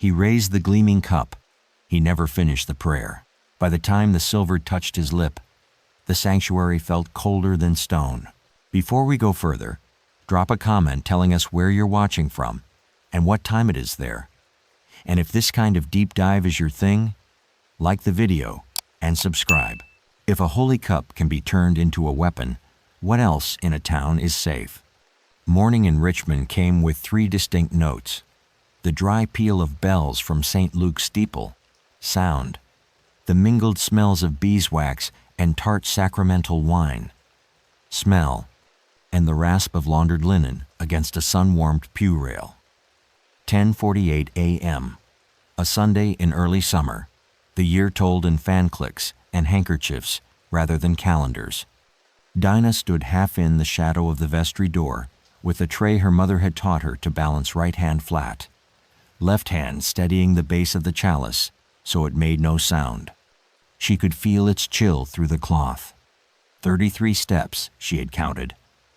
He raised the gleaming cup. He never finished the prayer. By the time the silver touched his lip, the sanctuary felt colder than stone. Before we go further, drop a comment telling us where you're watching from and what time it is there. And if this kind of deep dive is your thing, like the video and subscribe. If a holy cup can be turned into a weapon, what else in a town is safe? Morning in Richmond came with 3 distinct notes. The dry peal of bells from St. Luke's steeple, sound. The mingled smells of beeswax and tart sacramental wine, smell. And the rasp of laundered linen against a sun-warmed pew rail. 10:48 a.m. A Sunday in early summer, the year told in fan clicks and handkerchiefs rather than calendars. Dinah stood half in the shadow of the vestry door with the tray her mother had taught her to balance right hand flat, left hand steadying the base of the chalice so it made no sound. She could feel its chill through the cloth. 33 steps, she had counted,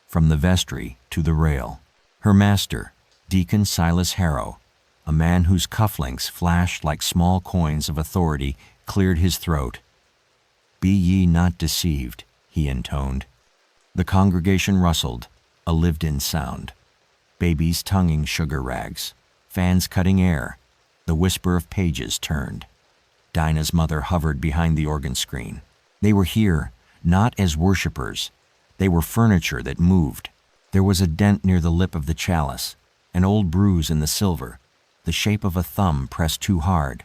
from the vestry to the rail. Her master, Deacon Silas Harrow, a man whose cufflinks flashed like small coins of authority, cleared his throat. "Be ye not deceived," he intoned. The congregation rustled, a lived-in sound. Babies tonguing sugar rags, fans cutting air, the whisper of pages turned. Dinah's mother hovered behind the organ screen. They were here, not as worshippers. They were furniture that moved. There was a dent near the lip of the chalice, an old bruise in the silver, the shape of a thumb pressed too hard.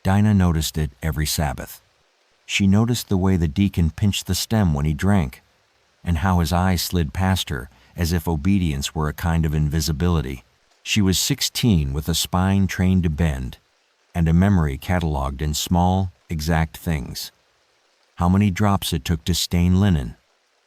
Dinah noticed it every Sabbath. She noticed the way the deacon pinched the stem when he drank, and how his eyes slid past her as if obedience were a kind of invisibility. She was 16 with a spine trained to bend, and a memory cataloged in small, exact things. How many drops it took to stain linen,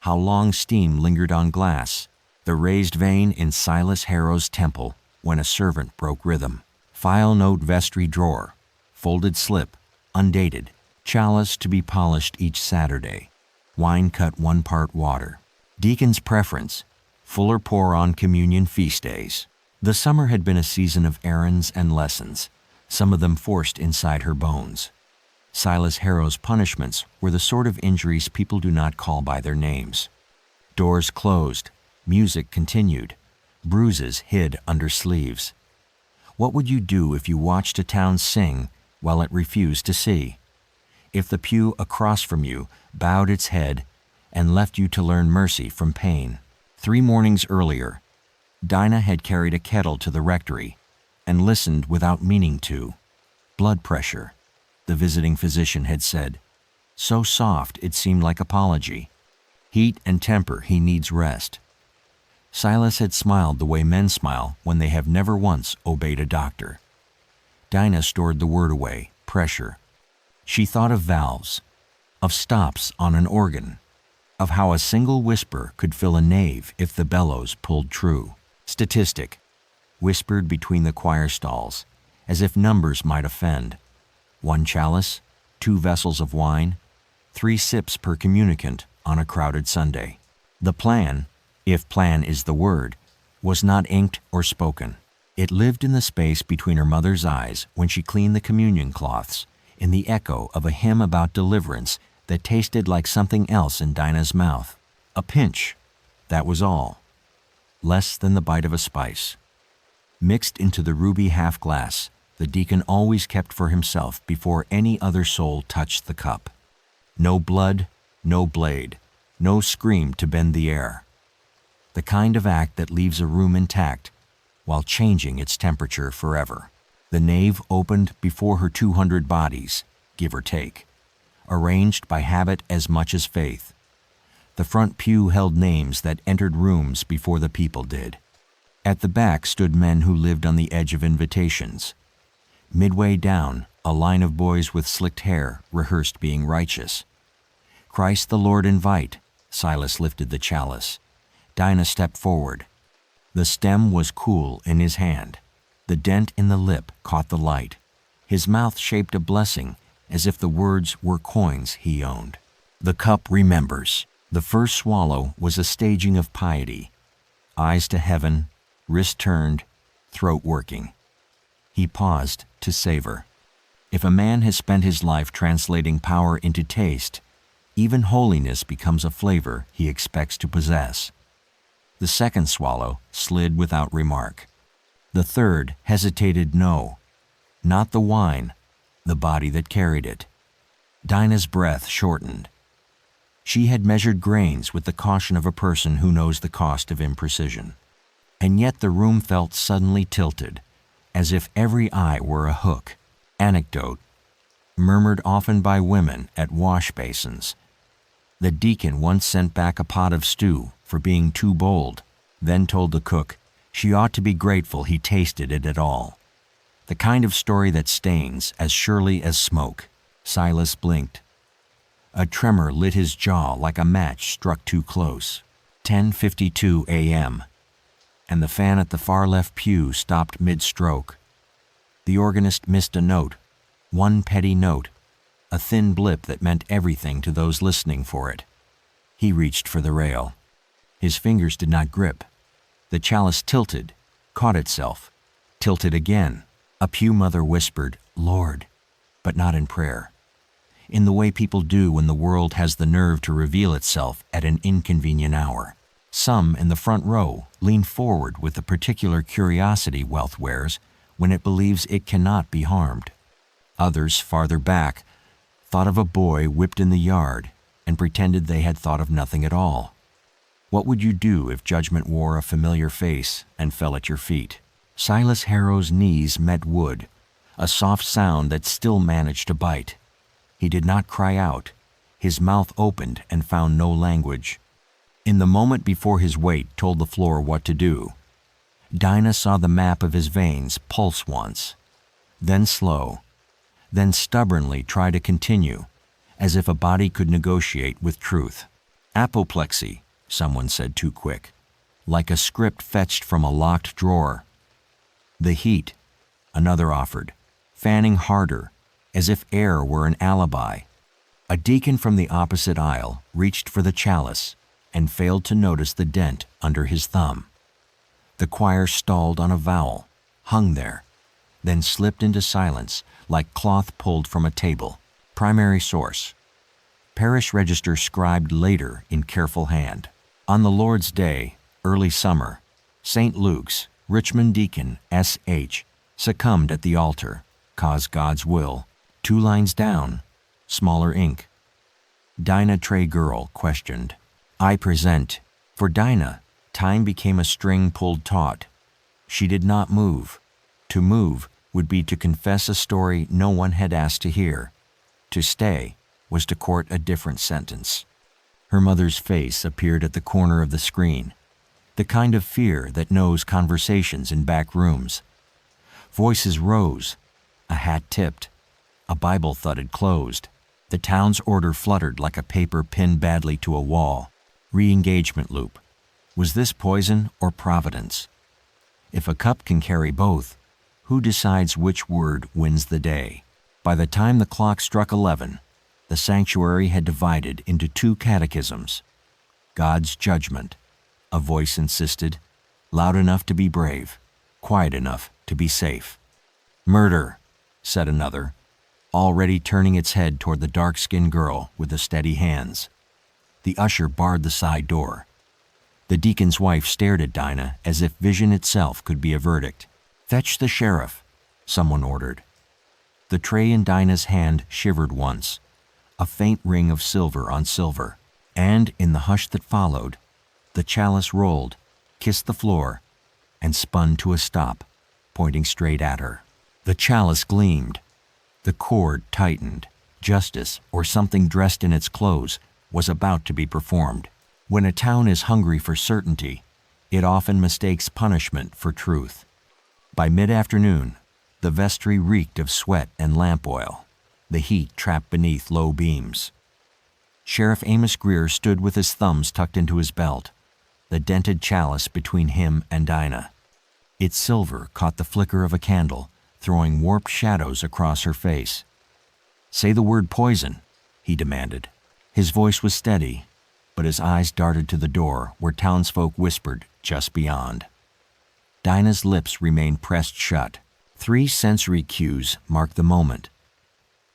how long steam lingered on glass, the raised vein in Silas Harrow's temple when a servant broke rhythm. File note vestry drawer, folded slip, undated, chalice to be polished each Saturday, wine cut 1 part water. Deacon's preference, fuller pour on communion feast days. The summer had been a season of errands and lessons, some of them forced inside her bones. Silas Harrow's punishments were the sort of injuries people do not call by their names. Doors closed, music continued, bruises hid under sleeves. What would you do if you watched a town sing while it refused to see? If the pew across from you bowed its head and left you to learn mercy from pain? 3 mornings earlier, Dinah had carried a kettle to the rectory and listened without meaning to. Blood pressure, the visiting physician had said, so soft it seemed like apology. Heat and temper, he needs rest. Silas had smiled the way men smile when they have never once obeyed a doctor. Dinah stored the word away, pressure. She thought of valves, of stops on an organ, of how a single whisper could fill a nave if the bellows pulled true. Statistic, whispered between the choir stalls, as if numbers might offend. 1 chalice, 2 vessels of wine, 3 sips per communicant on a crowded Sunday. The plan, if plan is the word, was not inked or spoken. It lived in the space between her mother's eyes when she cleaned the communion cloths, in the echo of a hymn about deliverance that tasted like something else in Dinah's mouth. A pinch, that was all. Less than the bite of a spice. Mixed into the ruby half glass, the deacon always kept for himself before any other soul touched the cup. No blood, no blade, no scream to bend the air. The kind of act that leaves a room intact while changing its temperature forever. The nave opened before her 200 bodies, give or take, arranged by habit as much as faith. The front pew held names that entered rooms before the people did. At the back stood men who lived on the edge of invitations. Midway down, a line of boys with slicked hair rehearsed being righteous. Christ the Lord invite, Silas lifted the chalice. Dinah stepped forward. The stem was cool in his hand. The dent in the lip caught the light. His mouth shaped a blessing as if the words were coins he owned. The cup remembers. The first swallow was a staging of piety. Eyes to heaven, wrist turned, throat working. He paused, to savor. If a man has spent his life translating power into taste, even holiness becomes a flavor he expects to possess. The second swallow slid without remark. The third hesitated no, not the wine, the body that carried it. Dinah's breath shortened. She had measured grains with the caution of a person who knows the cost of imprecision. And yet the room felt suddenly tilted, as if every eye were a hook. Anecdote, murmured often by women at wash basins. The deacon once sent back a pot of stew for being too bold, then told the cook she ought to be grateful he tasted it at all. The kind of story that stains as surely as smoke. Silas blinked. A tremor lit his jaw like a match struck too close. 10:52 a.m. And the fan at the far left pew stopped mid-stroke. The organist missed a note, one petty note, a thin blip that meant everything to those listening for it. He reached for the rail. His fingers did not grip. The chalice tilted, caught itself, tilted again. A pew mother whispered, "Lord," but not in prayer. In the way people do when the world has the nerve to reveal itself at an inconvenient hour. Some in the front row lean forward with the particular curiosity wealth wears when it believes it cannot be harmed. Others, farther back, thought of a boy whipped in the yard and pretended they had thought of nothing at all. What would you do if judgment wore a familiar face and fell at your feet? Silas Harrow's knees met wood, a soft sound that still managed to bite. He did not cry out. His mouth opened and found no language. In the moment before his weight told the floor what to do, Dinah saw the map of his veins pulse once, then slow, then stubbornly try to continue, as if a body could negotiate with truth. Apoplexy, someone said too quick, like a script fetched from a locked drawer. The heat, another offered, fanning harder, as if air were an alibi. A deacon from the opposite aisle reached for the chalice and failed to notice the dent under his thumb. The choir stalled on a vowel, hung there, then slipped into silence like cloth pulled from a table. Primary source. Parish register scribed later in careful hand. On the Lord's Day, early summer, St. Luke's, Richmond deacon S.H. succumbed at the altar, cause God's will. 2 lines down, smaller ink. Dinah Trey Girl questioned. I present. For Dinah, time became a string pulled taut. She did not move. To move would be to confess a story no one had asked to hear. To stay was to court a different sentence. Her mother's face appeared at the corner of the screen, the kind of fear that knows conversations in back rooms. Voices rose, a hat tipped, a Bible thudded closed. The town's order fluttered like a paper pinned badly to a wall. Re-engagement loop. Was this poison or providence? If a cup can carry both, who decides which word wins the day? By the time the clock struck 11, the sanctuary had divided into 2 catechisms. God's judgment, a voice insisted, loud enough to be brave, quiet enough to be safe. Murder, said another, already turning its head toward the dark-skinned girl with the steady hands. The usher barred the side door. The deacon's wife stared at Dinah as if vision itself could be a verdict. Fetch the sheriff, someone ordered. The tray in Dinah's hand shivered once, a faint ring of silver on silver, and in the hush that followed, the chalice rolled, kissed the floor, and spun to a stop, pointing straight at her. The chalice gleamed. The cord tightened. Justice, or something dressed in its clothes, was about to be performed. When a town is hungry for certainty, it often mistakes punishment for truth. By mid-afternoon, the vestry reeked of sweat and lamp oil, the heat trapped beneath low beams. Sheriff Amos Greer stood with his thumbs tucked into his belt, the dented chalice between him and Dinah. Its silver caught the flicker of a candle, throwing warped shadows across her face. Say the word poison, he demanded. His voice was steady, but his eyes darted to the door where townsfolk whispered just beyond. Dinah's lips remained pressed shut. 3 sensory cues mark the moment: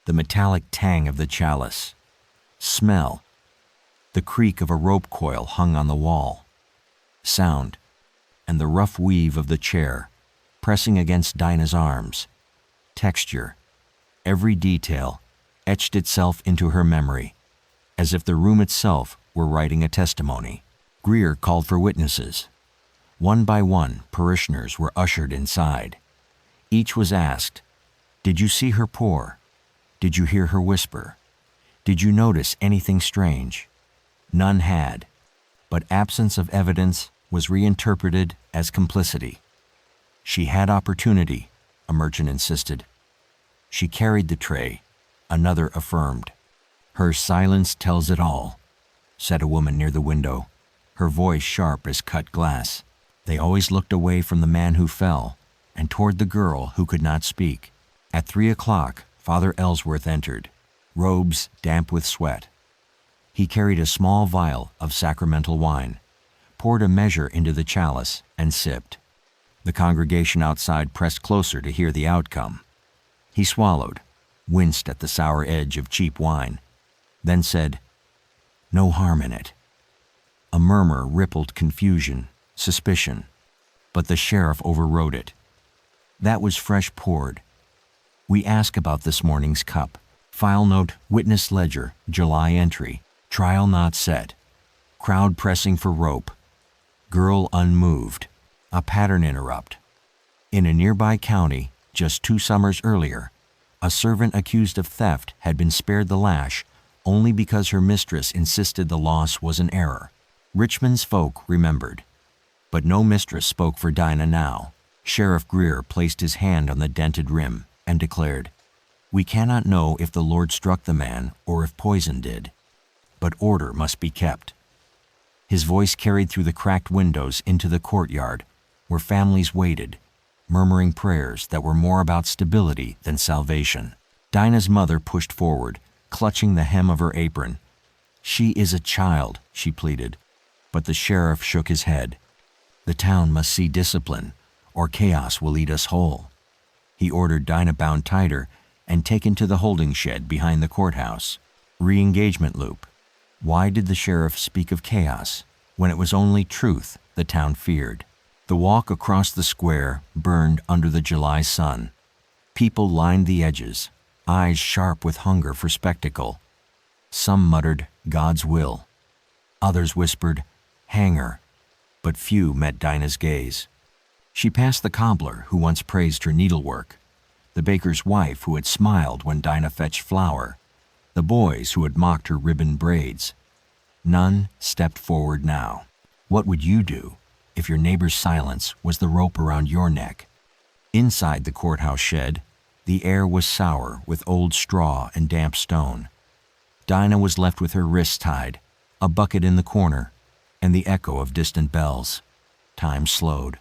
the metallic tang of the chalice, smell, the creak of a rope coil hung on the wall, sound, and the rough weave of the chair pressing against Dinah's arms, texture. Every detail etched itself into her memory, as if the room itself were writing a testimony. Greer called for witnesses. One by one, parishioners were ushered inside. Each was asked, "Did you see her pour? Did you hear her whisper? Did you notice anything strange?" None had, but absence of evidence was reinterpreted as complicity. "She had opportunity," a merchant insisted. "She carried the tray," another affirmed. "Her silence tells it all," said a woman near the window, her voice sharp as cut glass. They always looked away from the man who fell and toward the girl who could not speak. At 3 o'clock, Father Ellsworth entered, robes damp with sweat. He carried a small vial of sacramental wine, poured a measure into the chalice, and sipped. The congregation outside pressed closer to hear the outcome. He swallowed, winced at the sour edge of cheap wine, then said, "No harm in it." A murmur rippled confusion, suspicion, but the sheriff overrode it. "That was fresh poured. We ask about this morning's cup. File note, witness ledger, July entry, trial not set. Crowd pressing for rope. Girl unmoved. A pattern interrupt. In a nearby county, just 2 summers earlier, a servant accused of theft had been spared the lash only because her mistress insisted the loss was an error. Richmond's folk remembered. But no mistress spoke for Dinah now. Sheriff Greer placed his hand on the dented rim and declared, "We cannot know if the Lord struck the man or if poison did, but order must be kept." His voice carried through the cracked windows into the courtyard, where families waited, murmuring prayers that were more about stability than salvation. Dinah's mother pushed forward, clutching the hem of her apron. "She is a child," she pleaded, but the sheriff shook his head. "The town must see discipline, or chaos will eat us whole." He ordered Dinah bound tighter and taken to the holding shed behind the courthouse. Re-engagement loop. Why did the sheriff speak of chaos when it was only truth the town feared? The walk across the square burned under the July sun. People lined the edges, eyes sharp with hunger for spectacle. Some muttered, "God's will." Others whispered, "Hang her." But few met Dinah's gaze. She passed the cobbler who once praised her needlework, the baker's wife who had smiled when Dinah fetched flour, the boys who had mocked her ribbon braids. None stepped forward now. What would you do if your neighbor's silence was the rope around your neck? Inside the courthouse shed, the air was sour with old straw and damp stone. Dinah was left with her wrists tied, a bucket in the corner, and the echo of distant bells. Time slowed.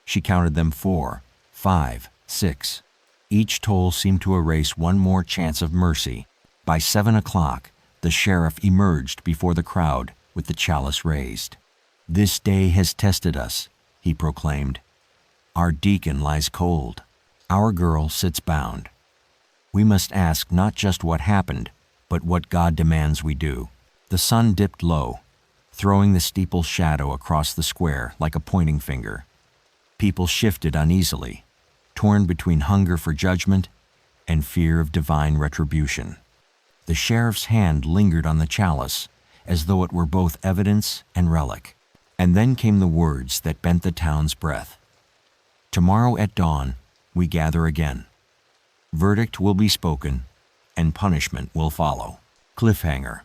She counted them 4, 5, 6. Each toll seemed to erase one more chance of mercy. By 7 o'clock, the sheriff emerged before the crowd with the chalice raised. "This day has tested us," he proclaimed. "Our deacon lies cold. Our girl sits bound. We must ask not just what happened, but what God demands we do." The sun dipped low, throwing the steeple's shadow across the square like a pointing finger. People shifted uneasily, torn between hunger for judgment and fear of divine retribution. The sheriff's hand lingered on the chalice as though it were both evidence and relic. And then came the words that bent the town's breath. "Tomorrow at dawn, we gather again. Verdict will be spoken, and punishment will follow." Cliffhanger.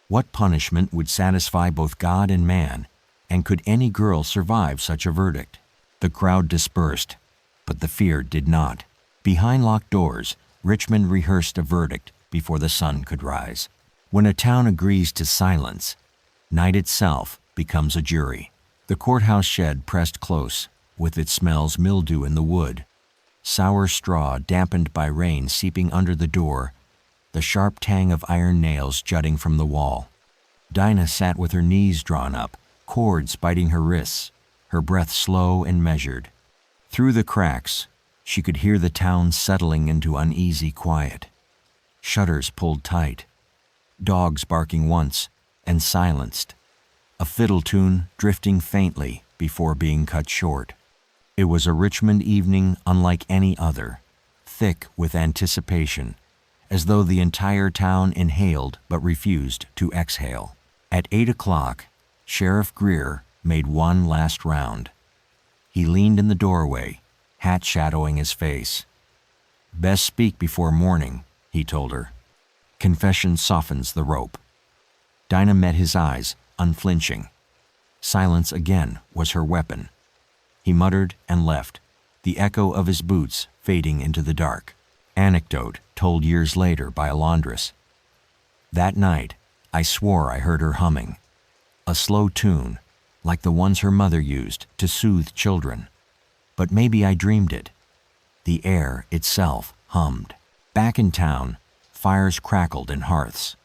What punishment would satisfy both God and man, and could any girl survive such a verdict? The crowd dispersed, but the fear did not. Behind locked doors, Richmond rehearsed a verdict before the sun could rise. When a town agrees to silence, night itself becomes a jury. The courthouse shed pressed close, with its smells mildew in the wood. Sour straw dampened by rain seeping under the door, the sharp tang of iron nails jutting from the wall. Dinah sat with her knees drawn up, cords biting her wrists, her breath slow and measured. Through the cracks, She could hear the town settling into uneasy quiet. Shutters pulled tight. Dogs barking once and silenced. A fiddle tune drifting faintly before being cut short. It was a Richmond evening unlike any other, thick with anticipation, as though the entire town inhaled but refused to exhale. At 8 o'clock, Sheriff Greer made one last round. He leaned in the doorway, hat shadowing his face. "Best speak before morning," he told her. "Confession softens the rope." Dinah met his eyes, unflinching. Silence again was her weapon. He muttered and left, the echo of his boots fading into the dark. Anecdote told years later by a laundress. "That night, I swore I heard her humming. A slow tune, like the ones her mother used to soothe children. But maybe I dreamed it. The air itself hummed." Back in town, fires crackled in hearths,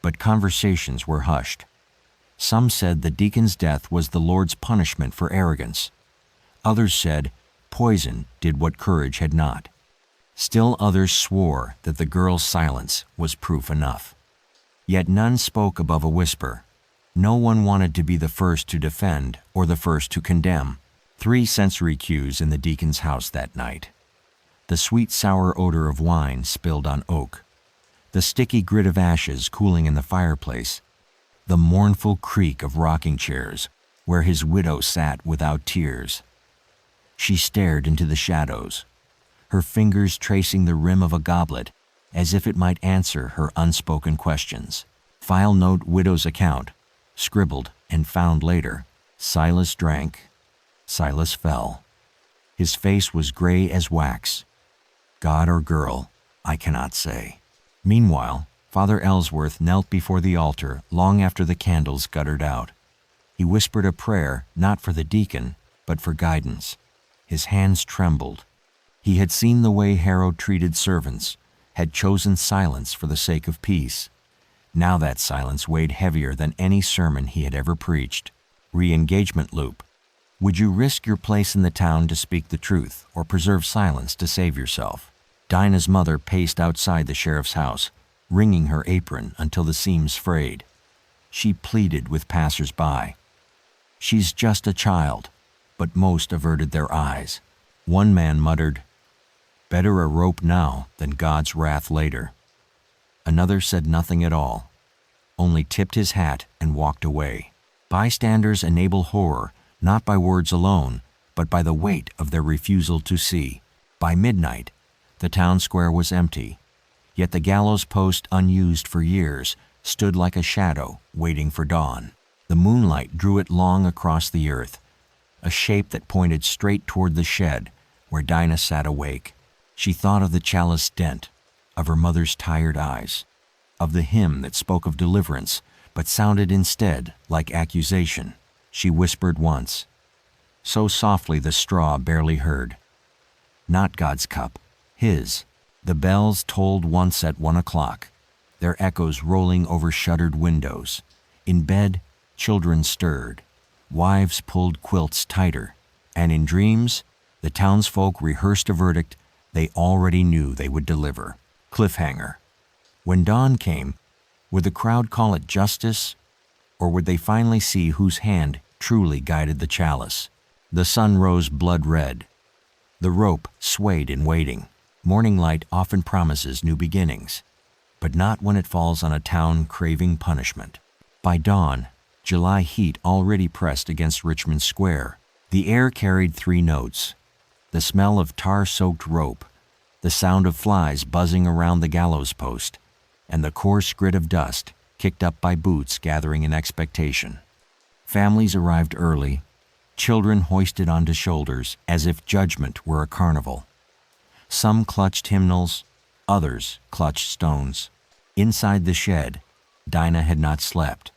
but conversations were hushed. Some said the deacon's death was the Lord's punishment for arrogance. Others said poison did what courage had not. Still others swore that the girl's silence was proof enough. Yet none spoke above a whisper. No one wanted to be the first to defend or the first to condemn. 3 sensory cues in the deacon's house that night. The sweet sour odor of wine spilled on oak. The sticky grit of ashes cooling in the fireplace. The mournful creak of rocking chairs where his widow sat without tears. She stared into the shadows, her fingers tracing the rim of a goblet as if it might answer her unspoken questions. File note widow's account, scribbled and found later. Silas drank, Silas fell. His face was gray as wax. God or girl, I cannot say. Meanwhile, Father Ellsworth knelt before the altar long after the candles guttered out. He whispered a prayer not for the deacon, but for guidance. His hands trembled. He had seen the way Harrow treated servants, had chosen silence for the sake of peace. Now that silence weighed heavier than any sermon he had ever preached. Re-engagement loop. Would you risk your place in the town to speak the truth or preserve silence to save yourself? Dinah's mother paced outside the sheriff's house, wringing her apron until the seams frayed. She pleaded with passers-by. "She's just a child," but most averted their eyes. One man muttered, "Better a rope now than God's wrath later." Another said nothing at all, only tipped his hat and walked away. Bystanders enable horror not by words alone, but by the weight of their refusal to see. By midnight, the town square was empty, yet the gallows post, unused for years, stood like a shadow waiting for dawn. The moonlight drew it long across the earth, a shape that pointed straight toward the shed where Dinah sat awake. She thought of the chalice dent, of her mother's tired eyes, of the hymn that spoke of deliverance but sounded instead like accusation. She whispered once, so softly the straw barely heard, "Not God's cup, His." The bells tolled once at 1 o'clock, their echoes rolling over shuttered windows. In bed, children stirred, wives pulled quilts tighter, and in dreams, the townsfolk rehearsed a verdict they already knew they would deliver. Cliffhanger. When dawn came, would the crowd call it justice, or would they finally see whose hand truly guided the chalice? The sun rose blood red. The rope swayed in waiting. Morning light often promises new beginnings, but not when it falls on a town craving punishment. By dawn, July heat already pressed against Richmond Square. The air carried 3 notes: the smell of tar-soaked rope, the sound of flies buzzing around the gallows post, and the coarse grit of dust kicked up by boots gathering in expectation. Families arrived early, children hoisted onto shoulders as if judgment were a carnival. Some clutched hymnals, others clutched stones. Inside the shed, Dinah had not slept.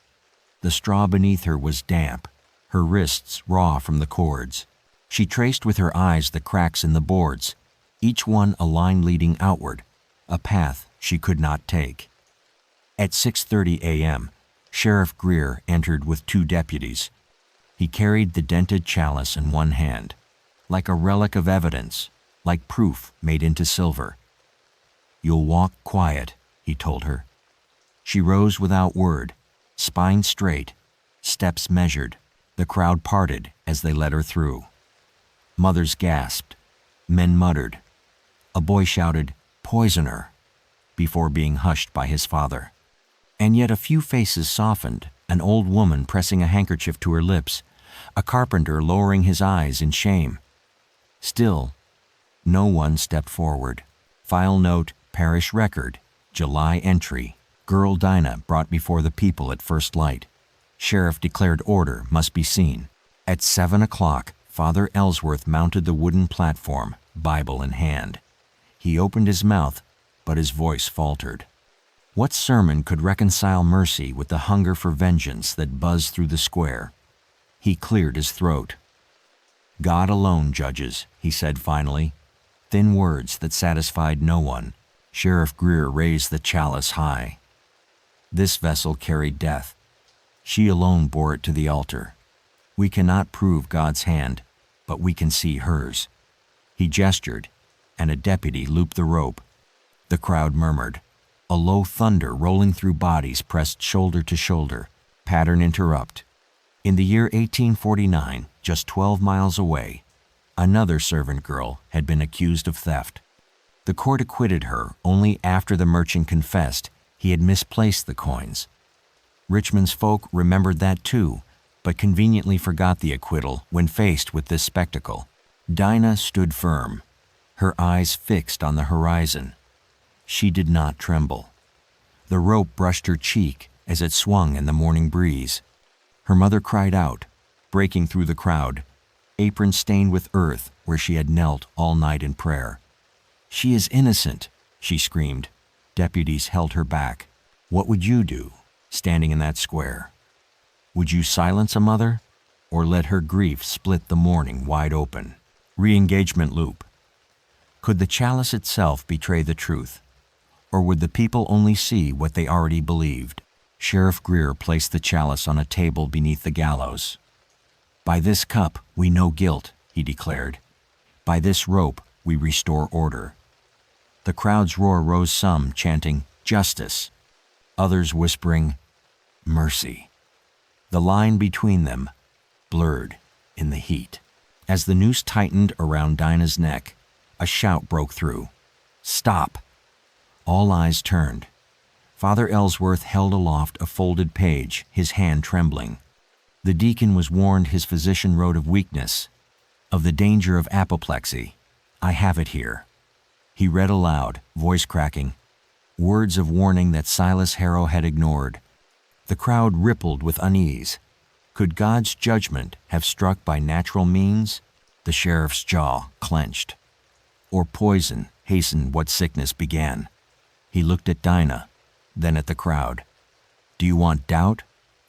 The straw beneath her was damp, her wrists raw from the cords. She traced with her eyes the cracks in the boards, each one a line leading outward, a path she could not take. At 6:30 a.m., Sheriff Greer entered with 2 deputies. He carried the dented chalice in one hand, like a relic of evidence, like proof made into silver. "You'll walk quiet," he told her. She rose without word, spine straight, steps measured. The crowd parted as they let her through. Mothers gasped. Men muttered. A boy shouted, "Poisoner," before being hushed by his father. And yet a few faces softened, an old woman pressing a handkerchief to her lips, a carpenter lowering his eyes in shame. Still, no one stepped forward. File note, parish record, July entry. Girl Dinah brought before the people at first light. Sheriff declared order must be seen. At 7 o'clock, Father Ellsworth mounted the wooden platform, Bible in hand. He opened his mouth, but his voice faltered. What sermon could reconcile mercy with the hunger for vengeance that buzzed through the square? He cleared his throat. "God alone judges," he said finally. Thin words that satisfied no one. Sheriff Greer raised the chalice high. This vessel carried death. She alone bore it to the altar. We cannot prove God's hand, but we can see hers. He gestured, and a deputy looped the rope. The crowd murmured. A low thunder rolling through bodies pressed shoulder to shoulder. Pattern interrupt. In the year 1849, just 12 miles away, another servant girl had been accused of theft. The court acquitted her only after the merchant confessed he had misplaced the coins. Richmond's folk remembered that too, but conveniently forgot the acquittal when faced with this spectacle. Dinah stood firm, her eyes fixed on the horizon. She did not tremble. The rope brushed her cheek as it swung in the morning breeze. Her mother cried out, breaking through the crowd, apron stained with earth where she had knelt all night in prayer. "She is innocent," she screamed. Deputies held her back. What would you do, standing in that square? Would you silence a mother, or let her grief split the morning wide open? Re-engagement loop. Could the chalice itself betray the truth, or would the people only see what they already believed? Sheriff Greer placed the chalice on a table beneath the gallows. "By this cup we know guilt," he declared. "By this rope we restore order." The crowd's roar rose, some chanting, "Justice," others whispering, "Mercy." The line between them blurred in the heat. As the noose tightened around Dinah's neck, a shout broke through. "Stop!" All eyes turned. Father Ellsworth held aloft a folded page, his hand trembling. The deacon was warned his physician wrote of weakness, of the danger of apoplexy. "I have it here." He read aloud, voice cracking, words of warning that Silas Harrow had ignored. The crowd rippled with unease. Could God's judgment have struck by natural means? The sheriff's jaw clenched. Or poison hastened what sickness began? He looked at Dinah, then at the crowd. "Do you want doubt,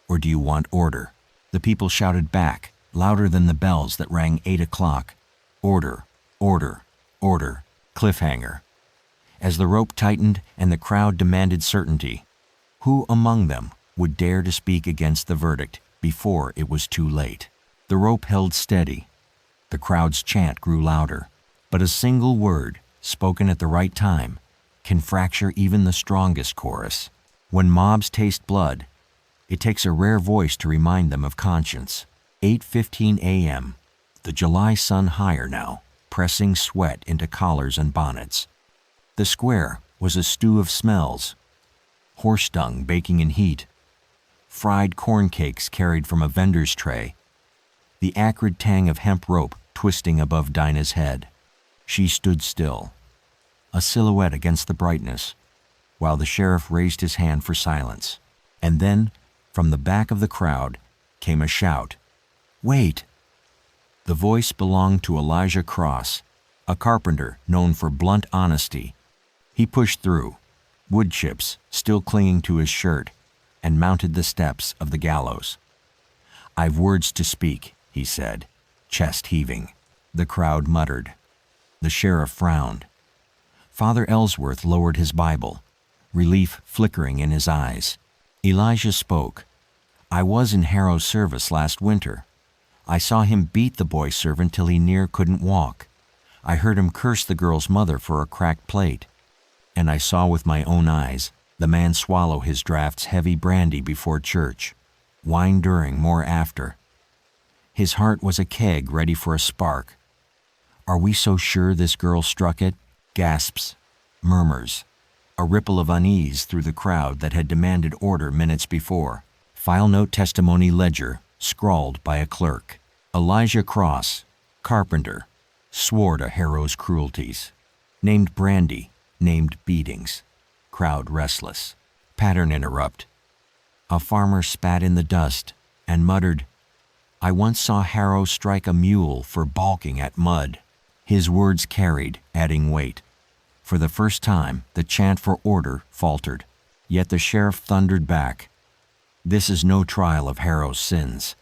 or do you want order?" The people shouted back, louder than the bells that rang 8 o'clock. "Order, order, order, cliffhanger." As the rope tightened and the crowd demanded certainty, who among them would dare to speak against the verdict before it was too late? The rope held steady. The crowd's chant grew louder, but a single word, spoken at the right time, can fracture even the strongest chorus. When mobs taste blood, it takes a rare voice to remind them of conscience. 8:15 a.m., the July sun higher now, pressing sweat into collars and bonnets. The square was a stew of smells. Horse dung baking in heat, fried corn cakes carried from a vendor's tray, the acrid tang of hemp rope twisting above Dinah's head. She stood still, a silhouette against the brightness, while the sheriff raised his hand for silence. And then, from the back of the crowd, came a shout. "Wait!" The voice belonged to Elijah Cross, a carpenter known for blunt honesty. He pushed through, wood chips still clinging to his shirt, and mounted the steps of the gallows. "I've words to speak," he said, chest heaving. The crowd muttered. The sheriff frowned. Father Ellsworth lowered his Bible, relief flickering in his eyes. Elijah spoke. "I was in Harrow's service last winter. I saw him beat the boy servant till he near couldn't walk. I heard him curse the girl's mother for a cracked plate. And I saw with my own eyes the man swallow his draft's heavy brandy before church, wine during, more after. His heart was a keg ready for a spark. Are we so sure this girl struck it? Gasps, murmurs, a ripple of unease through the crowd that had demanded order minutes before. File note testimony ledger, scrawled by a clerk. Elijah Cross, carpenter, swore to Harrow's cruelties. Named brandy, named beatings. Crowd restless. Pattern interrupt. A farmer spat in the dust and muttered, I once saw Harrow strike a mule for balking at mud. His words carried, adding weight. For the first time, the chant for order faltered. Yet the sheriff thundered back, This is no trial of Harrow's sins.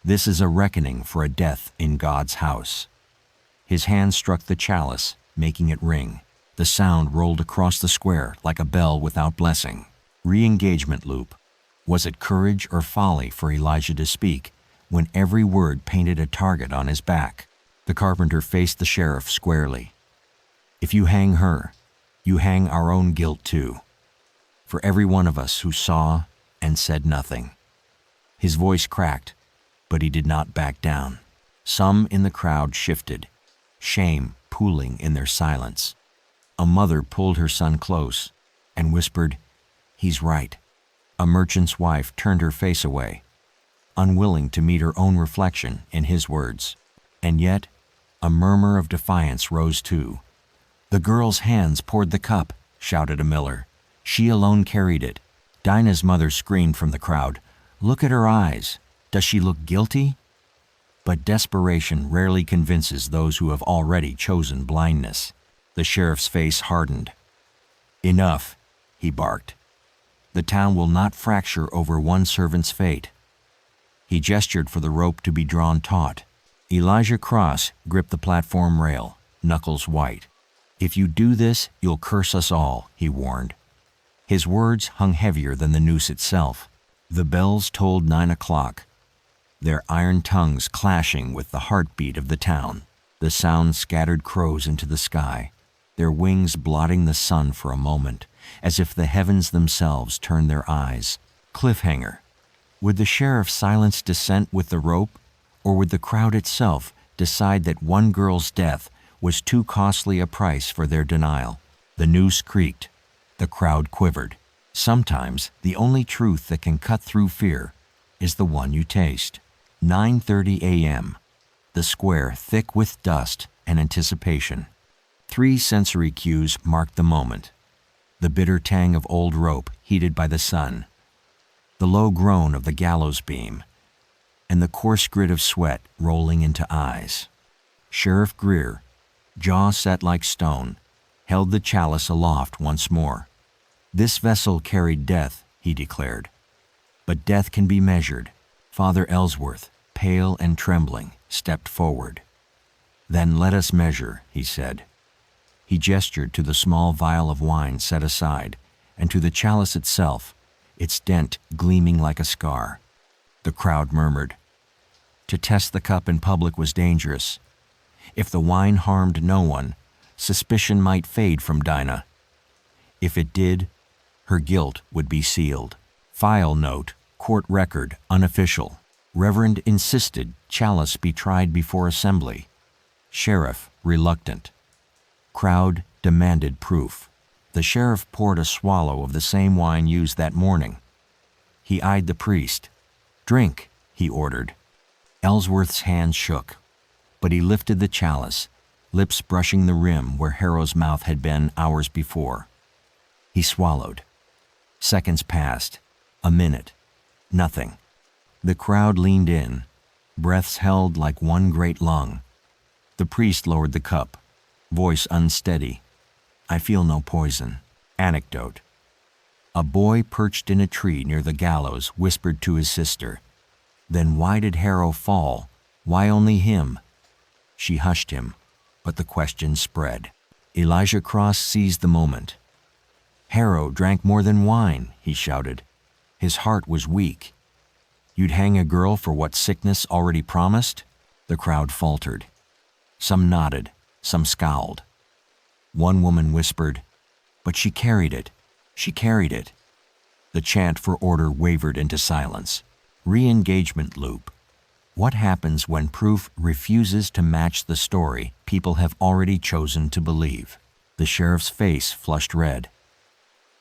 This is a reckoning for a death in God's house. His hand struck the chalice, making it ring. The sound rolled across the square like a bell without blessing. Re-engagement loop. Was it courage or folly for Elijah to speak when every word painted a target on his back? The carpenter faced the sheriff squarely. If you hang her, you hang our own guilt too. For every one of us who saw and said nothing. His voice cracked, but he did not back down. Some in the crowd shifted, shame pooling in their silence. A mother pulled her son close and whispered, He's right. A merchant's wife turned her face away, unwilling to meet her own reflection in his words. And yet, a murmur of defiance rose too. The girl's hands poured the cup, shouted a miller. She alone carried it. Dinah's mother screamed from the crowd, Look at her eyes. Does she look guilty? But desperation rarely convinces those who have already chosen blindness. The sheriff's face hardened. Enough, he barked. The town will not fracture over one servant's fate. He gestured for the rope to be drawn taut. Elijah Cross gripped the platform rail, knuckles white. If you do this, you'll curse us all, he warned. His words hung heavier than the noose itself. The bells tolled 9 o'clock, their iron tongues clashing with the heartbeat of the town. The sound scattered crows into the sky, their wings blotting the sun for a moment, as if the heavens themselves turned their eyes. Cliffhanger. Would the sheriff silence dissent with the rope, or would the crowd itself decide that one girl's death was too costly a price for their denial? The noose creaked. The crowd quivered. Sometimes the only truth that can cut through fear is the one you taste. 9:30 a.m. The square thick with dust and anticipation. 3 sensory cues marked the moment. The bitter tang of old rope heated by the sun, the low groan of the gallows beam, and the coarse grit of sweat rolling into eyes. Sheriff Greer, jaw set like stone, held the chalice aloft once more. This vessel carried death, he declared. But death can be measured. Father Ellsworth, pale and trembling, stepped forward. Then let us measure, he said. He gestured to the small vial of wine set aside, and to the chalice itself, its dent gleaming like a scar. The crowd murmured. To test the cup in public was dangerous. If the wine harmed no one, suspicion might fade from Dinah. If it did, her guilt would be sealed. File note, court record, unofficial. Reverend insisted chalice be tried before assembly. Sheriff reluctant. Crowd demanded proof. The sheriff poured a swallow of the same wine used that morning. He eyed the priest. Drink, he ordered. Ellsworth's hand shook, but he lifted the chalice, lips brushing the rim where Harrow's mouth had been hours before. He swallowed. Seconds passed. A minute. Nothing. The crowd leaned in, breaths held like one great lung. The priest lowered the cup, voice unsteady. I feel no poison. Anecdote. A boy perched in a tree near the gallows whispered to his sister, Then why did Harrow fall? Why only him? She hushed him, but the question spread. Elijah Cross seized the moment. Harrow drank more than wine, he shouted. His heart was weak. You'd hang a girl for what sickness already promised? The crowd faltered. Some nodded, Some scowled. One woman whispered, "But she carried it. She carried it." The chant for order wavered into silence. Re-engagement loop. What happens when proof refuses to match the story people have already chosen to believe? The sheriff's face flushed red.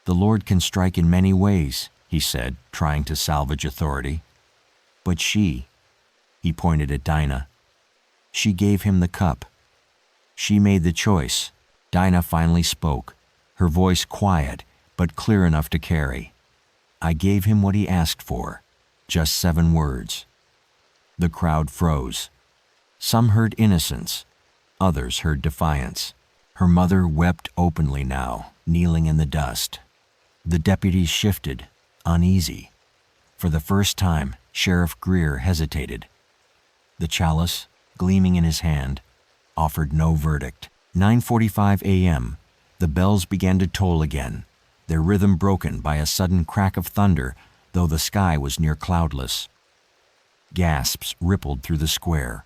"The Lord can strike in many ways," he said, trying to salvage authority. "But she," he pointed at Dinah, "she gave him the cup. She made the choice." Dinah finally spoke, her voice quiet but clear enough to carry. "I gave him what he asked for." Just 7 words. The crowd froze. Some heard innocence, others heard defiance. Her mother wept openly now, kneeling in the dust. The deputies shifted, uneasy. For the first time, Sheriff Greer hesitated. The chalice, gleaming in his hand, offered no verdict. 9:45 a.m. The bells began to toll again, their rhythm broken by a sudden crack of thunder, though the sky was near cloudless. Gasps rippled through the square.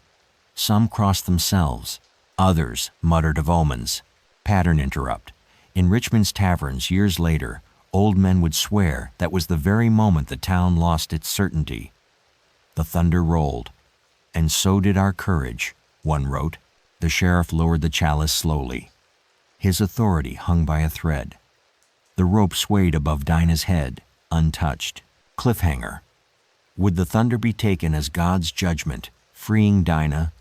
Some crossed themselves, others muttered of omens. Pattern interrupt. In Richmond's taverns years later, old men would swear that was the very moment the town lost its certainty. The thunder rolled, and so did our courage, one wrote. The sheriff lowered the chalice slowly. His authority hung by a thread. The rope swayed above Dinah's head, untouched. Cliffhanger. Would the thunder be taken as God's judgment, freeing Dinah,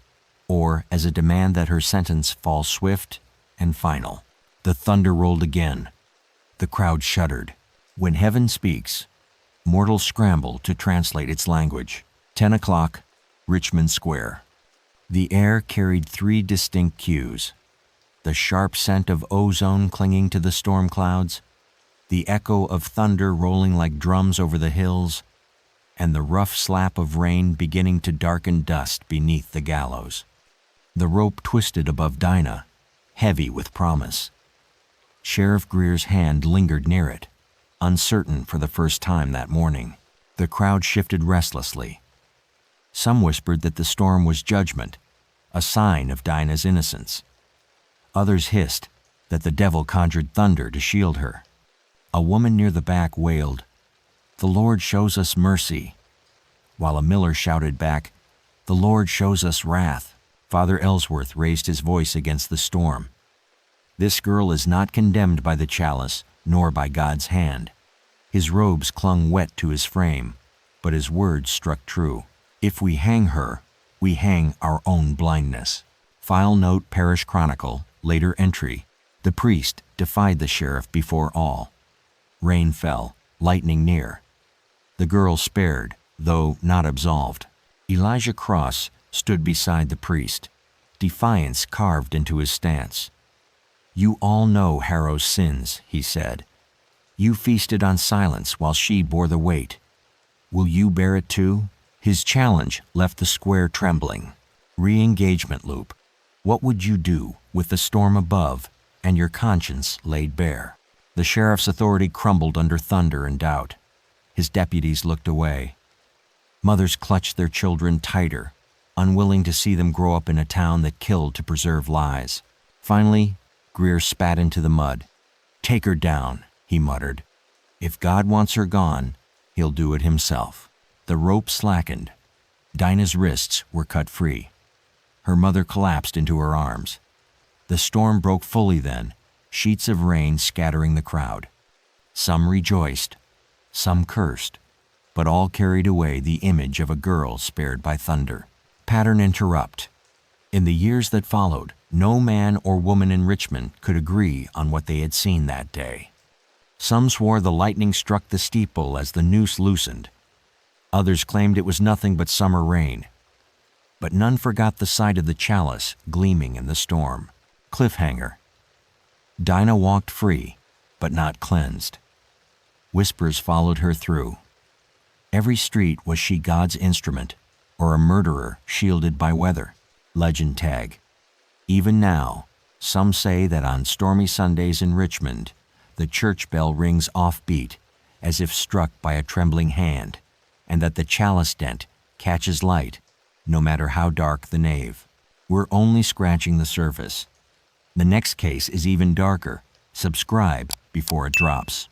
or as a demand that her sentence fall swift and final? The thunder rolled again. The crowd shuddered. When heaven speaks, mortals scramble to translate its language. 10 o'clock, Richmond Square. The air carried 3 distinct cues: the sharp scent of ozone clinging to the storm clouds, the echo of thunder rolling like drums over the hills, and the rough slap of rain beginning to darken dust beneath the gallows. The rope twisted above Dinah, heavy with promise. Sheriff Greer's hand lingered near it, uncertain for the first time that morning. The crowd shifted restlessly. Some whispered that the storm was judgment, a sign of Dinah's innocence. Others hissed that the devil conjured thunder to shield her. A woman near the back wailed, "The Lord shows us mercy," while a miller shouted back, "The Lord shows us wrath." Father Ellsworth raised his voice against the storm. "This girl is not condemned by the chalice, nor by God's hand." His robes clung wet to his frame, but his words struck true. "If we hang her, we hang our own blindness." File note Parish Chronicle, later entry. The priest defied the sheriff before all. Rain fell, lightning near. The girl spared, though not absolved. Elijah Cross stood beside the priest, defiance carved into his stance. "You all know Harrow's sins," he said. "You feasted on silence while she bore the weight. Will you bear it too?" His challenge left the square trembling. Re-engagement loop. What would you do with the storm above and your conscience laid bare? The sheriff's authority crumbled under thunder and doubt. His deputies looked away. Mothers clutched their children tighter, unwilling to see them grow up in a town that killed to preserve lies. Finally, Greer spat into the mud. "Take her down," he muttered. "If God wants her gone, he'll do it himself." The rope slackened. Dinah's wrists were cut free. Her mother collapsed into her arms. The storm broke fully then, sheets of rain scattering the crowd. Some rejoiced, some cursed, but all carried away the image of a girl spared by thunder. Pattern interrupt. In the years that followed, no man or woman in Richmond could agree on what they had seen that day. Some swore the lightning struck the steeple as the noose loosened. Others claimed it was nothing but summer rain. But none forgot the sight of the chalice gleaming in the storm. Cliffhanger. Dinah walked free, but not cleansed. Whispers followed her through. Every street was she God's instrument, or a murderer shielded by weather. Legend tag. Even now, some say that on stormy Sundays in Richmond, the church bell rings offbeat, as if struck by a trembling hand, and that the chalice dent catches light, no matter how dark the nave. We're only scratching the surface. The next case is even darker. Subscribe before it drops.